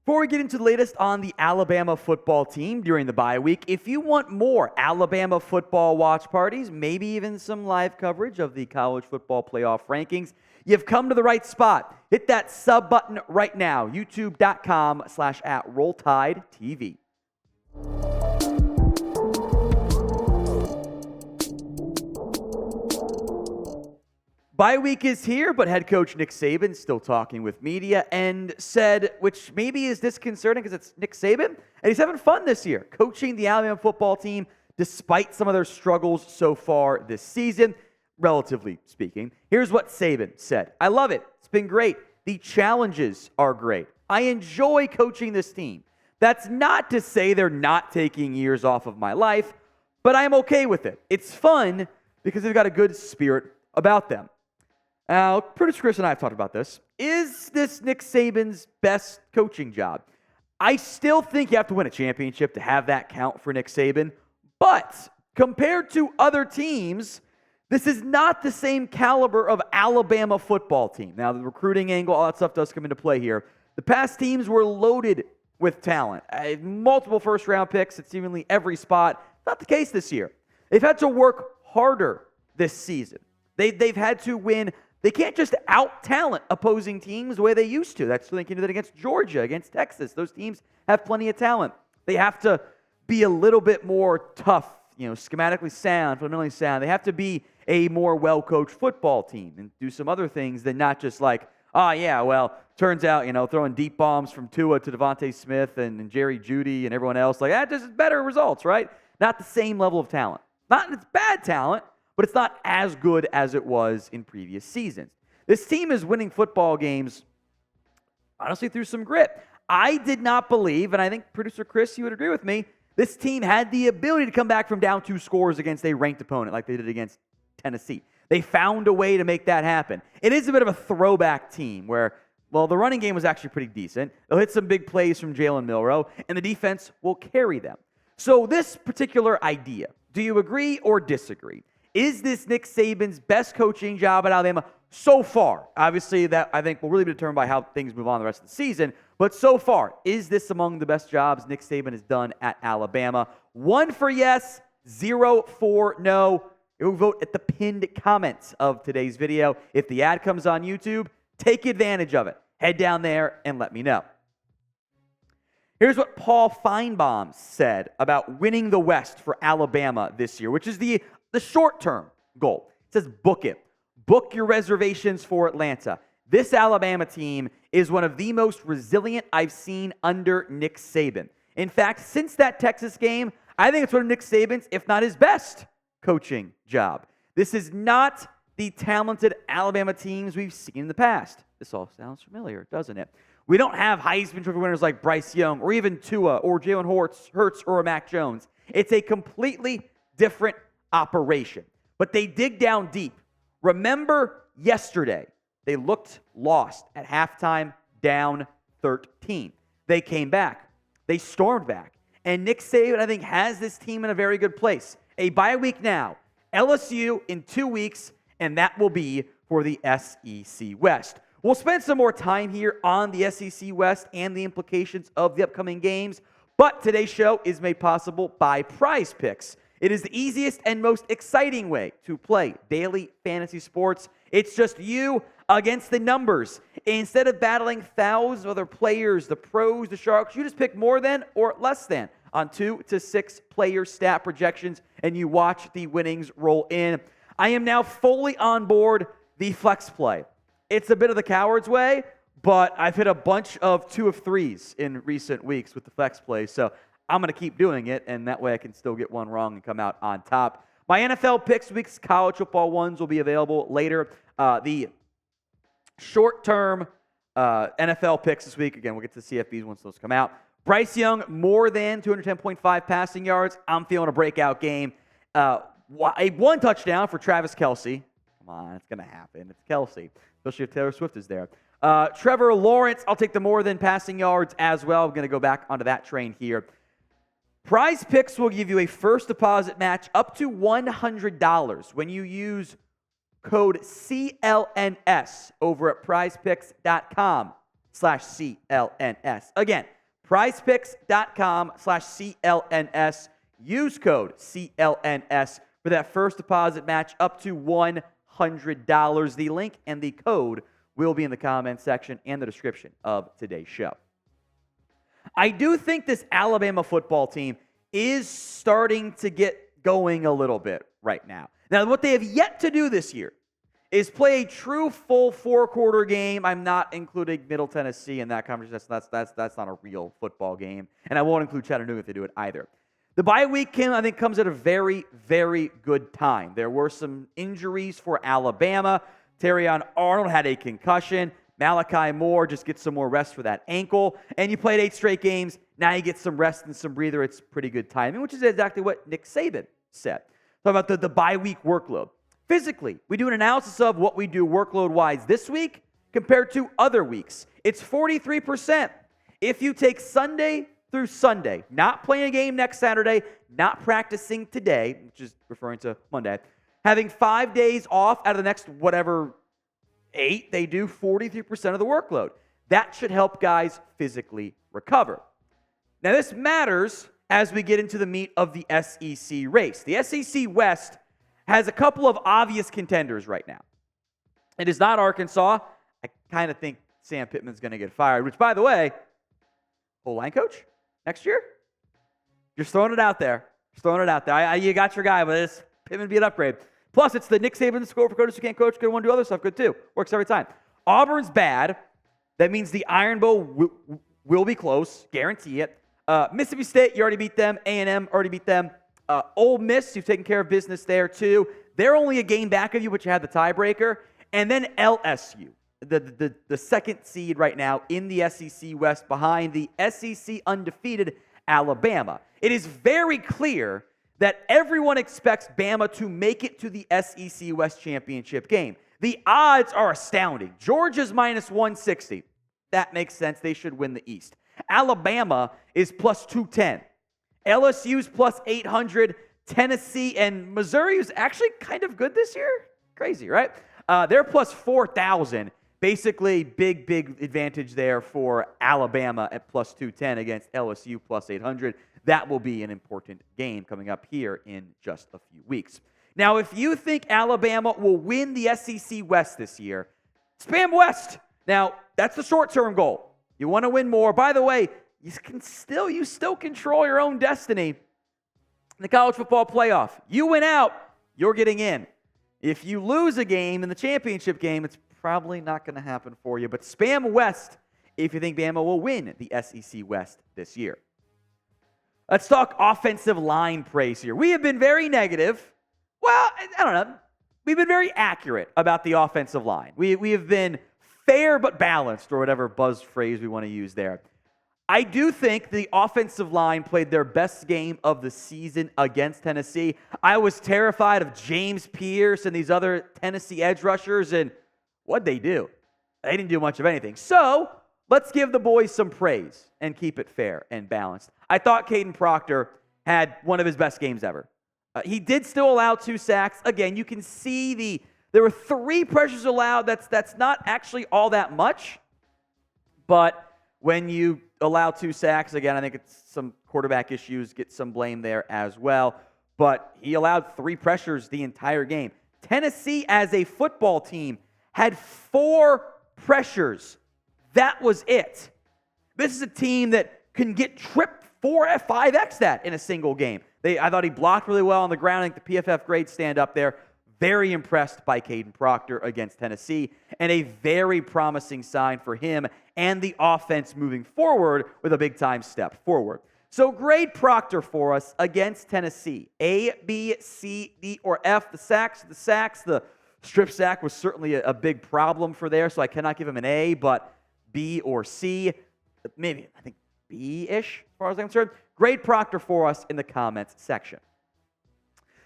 Before we get into the latest on the Alabama football team during the bye week, if you want more Alabama football watch parties, maybe even some live coverage of the college football playoff rankings, you've come to the right spot. Hit that sub button right now, youtube.com/@RollTideTV. Bye week is here, but head coach Nick Saban still talking with media and said, which maybe is disconcerting because it's Nick Saban, and he's having fun this year, coaching the Alabama football team despite some of their struggles so far this season, relatively speaking. Here's what Saban said. I love it. It's been great. The challenges are great. I enjoy coaching this team. That's not to say they're not taking years off of my life, but I'm okay with it. It's fun because they've got a good spirit about them. Now, producer Chris and I have talked about this. Is this Nick Saban's best coaching job? I still think you have to win a championship to have that count for Nick Saban. But compared to other teams, this is not the same caliber of Alabama football team. Now, the recruiting angle, all that stuff does come into play here. The past teams were loaded with talent. Multiple first-round picks at seemingly every spot. Not the case this year. They've had to work harder this season. They've had to win. They can't just out-talent opposing teams the way they used to. That's they can do that against Georgia, against Texas. Those teams have plenty of talent. They have to be a little bit more tough, schematically sound, fundamentally sound. They have to be a more well-coached football team and do some other things than not just like, turns out, throwing deep bombs from Tua to Devontae Smith and Jerry Jeudy and everyone else. Like, that just better results, right? Not the same level of talent. It's bad talent, but it's not as good as it was in previous seasons. This team is winning football games, honestly, through some grit. I did not believe, and I think producer Chris, you would agree with me, this team had the ability to come back from down 2 scores against a ranked opponent like they did against Tennessee. They found a way to make that happen. It is a bit of a throwback team where, the running game was actually pretty decent. They'll hit some big plays from Jalen Milroe, and the defense will carry them. So this particular idea, do you agree or disagree? Is this Nick Saban's best coaching job at Alabama so far? Obviously, that I think will really be determined by how things move on the rest of the season. But so far, is this among the best jobs Nick Saban has done at Alabama? 1 for yes, 0 for no. You'll vote at the pinned comments of today's video. If the ad comes on YouTube, take advantage of it. Head down there and let me know. Here's what Paul Finebaum said about winning the West for Alabama this year, which is the short-term goal. It says book it. Book your reservations for Atlanta. This Alabama team is one of the most resilient I've seen under Nick Saban. In fact, since that Texas game, I think it's one of Nick Saban's, if not his best, coaching job. This is not the talented Alabama teams we've seen in the past. This all sounds familiar, doesn't it? We don't have Heisman Trophy winners like Bryce Young or even Tua or Jalen Hurts or Mac Jones. It's a completely different operation. But they dig down deep. Remember yesterday, they looked lost at halftime, down 13. They came back. They stormed back. And Nick Saban, I think, has this team in a very good place. A bye week now. LSU in 2 weeks, and that will be for the SEC West. We'll spend some more time here on the SEC West and the implications of the upcoming games, but today's show is made possible by Prize Picks. It is the easiest and most exciting way to play daily fantasy sports. It's just you against the numbers. Instead of battling thousands of other players, the pros, the sharks, you just pick more than or less than on 2 to 6 player stat projections, and you watch the winnings roll in. I am now fully on board the flex play. It's a bit of the coward's way, but I've hit a bunch of 2 of 3s in recent weeks with the flex play, so I'm going to keep doing it, and that way I can still get one wrong and come out on top. My NFL picks, week's college football ones will be available later. The short-term NFL picks this week, again, we'll get to the CFBs once those come out. Bryce Young, more than 210.5 passing yards. I'm feeling a breakout game. A 1 touchdown for Travis Kelce. Come on, it's going to happen. It's Kelce, especially if Taylor Swift is there. Trevor Lawrence, I'll take the more than passing yards as well. I'm going to go back onto that train here. Prize Picks will give you a first deposit match up to $100 when you use code CLNS over at prizepicks.com/CLNS. Again, prizepicks.com/CLNS. Use code CLNS for that first deposit match up to $100. The link and the code will be in the comment section and the description of today's show. I do think this Alabama football team is starting to get going a little bit right now. Now, what they have yet to do this year is play a true full four-quarter game. I'm not including Middle Tennessee in that conversation. That's not a real football game. And I won't include Chattanooga if they do it either. The bye week, Kim, I think, comes at a very, very good time. There were some injuries for Alabama. Terrion Arnold had a concussion. Malachi Moore just gets some more rest for that ankle. And you played 8 straight games. Now you get some rest and some breather. It's pretty good timing, which is exactly what Nick Saban said. Talk about the bye week workload. Physically, we do an analysis of what we do workload-wise this week compared to other weeks. It's 43%. If you take Sunday through Sunday, not playing a game next Saturday, not practicing today, which is referring to Monday, having 5 days off out of the next whatever 8, they do 43% of the workload. That should help guys physically recover. Now, this matters as we get into the meat of the SEC race. The SEC West has a couple of obvious contenders right now. It is not Arkansas. I kind of think Sam Pittman's going to get fired, which, by the way, O-line coach next year? Just throwing it out there. You got your guy, but Pittman be an upgrade. Plus, it's the Nick Saban school for coaches who can't coach, good want to do other stuff, good too. Works every time. Auburn's bad. That means the Iron Bowl will be close. Guarantee it. Mississippi State, you already beat them. A&M already beat them. Ole Miss, you've taken care of business there too. They're only a game back of you, but you had the tiebreaker. And then LSU, the second seed right now in the SEC West behind the SEC undefeated Alabama. It is very clear that everyone expects Bama to make it to the SEC West championship game. The odds are astounding. Georgia's minus 160. That makes sense. They should win the East. Alabama is plus 210. LSU's plus 800. Tennessee and Missouri is actually kind of good this year. Crazy, right? They're plus 4,000. Basically, big advantage there for Alabama at plus 210 against LSU plus 800. That will be an important game coming up here in just a few weeks. Now, if you think Alabama will win the SEC West this year, spam West. Now, that's the short-term goal. You want to win more. By the way, you still control your own destiny in the college football playoff. You win out, you're getting in. If you lose a game in the championship game, it's probably not going to happen for you. But spam West if you think Bama will win the SEC West this year. Let's talk offensive line praise here. We have been very negative. Well, I don't know. We've been very accurate about the offensive line. We have been fair but balanced, or whatever buzz phrase we want to use there. I do think the offensive line played their best game of the season against Tennessee. I was terrified of James Pierce and these other Tennessee edge rushers, and what'd they do? They didn't do much of anything. So let's give the boys some praise and keep it fair and balanced. I thought Kaydn Proctor had one of his best games ever. He did still allow 2 sacks. Again, you can see there were 3 pressures allowed. That's not actually all that much. But when you allow 2 sacks, again, I think it's some quarterback issues, get some blame there as well. But he allowed 3 pressures the entire game. Tennessee, as a football team, had 4 pressures. That was it. This is a team that can get tripped 5x that in a single game. I thought he blocked really well on the ground. I think the PFF grades stand up there. Very impressed by Kaydn Proctor against Tennessee, and a very promising sign for him and the offense moving forward with a big-time step forward. So grade Proctor for us against Tennessee. A, B, C, D, or F. The sacks. The strip sack was certainly a big problem for there, so I cannot give him an A, but B or C. Maybe, I think, B-ish as far as I'm concerned. Grade Proctor for us in the comments section.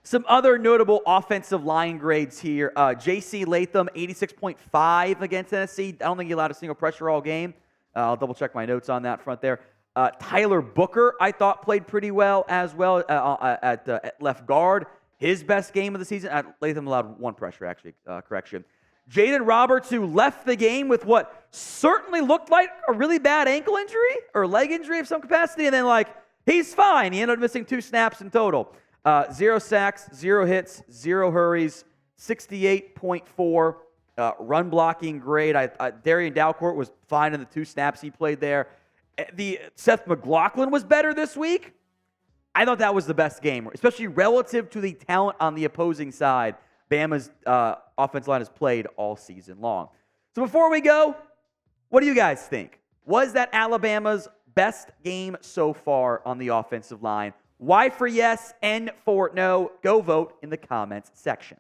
Some other notable offensive line grades here. JC Latham, 86.5 against Tennessee. I don't think he allowed a single pressure all game. I'll double-check my notes on that front there. Tyler Booker, I thought, played pretty well as well at left guard. His best game of the season. Latham allowed 1 pressure, actually. Correction. Jaeden Roberts, who left the game with what certainly looked like a really bad ankle injury or leg injury of some capacity, and then he's fine. He ended up missing 2 snaps in total. 0 sacks, 0 hits, 0 hurries, 68.4 run blocking grade. Darian Dalcourt was fine in the 2 snaps he played there. Seth McLaughlin was better this week. I thought that was the best game, especially relative to the talent on the opposing side Bama's offensive line has played all season long. So before we go, what do you guys think? Was that Alabama's best game so far on the offensive line? Y for yes, N for no. Go vote in the comments section.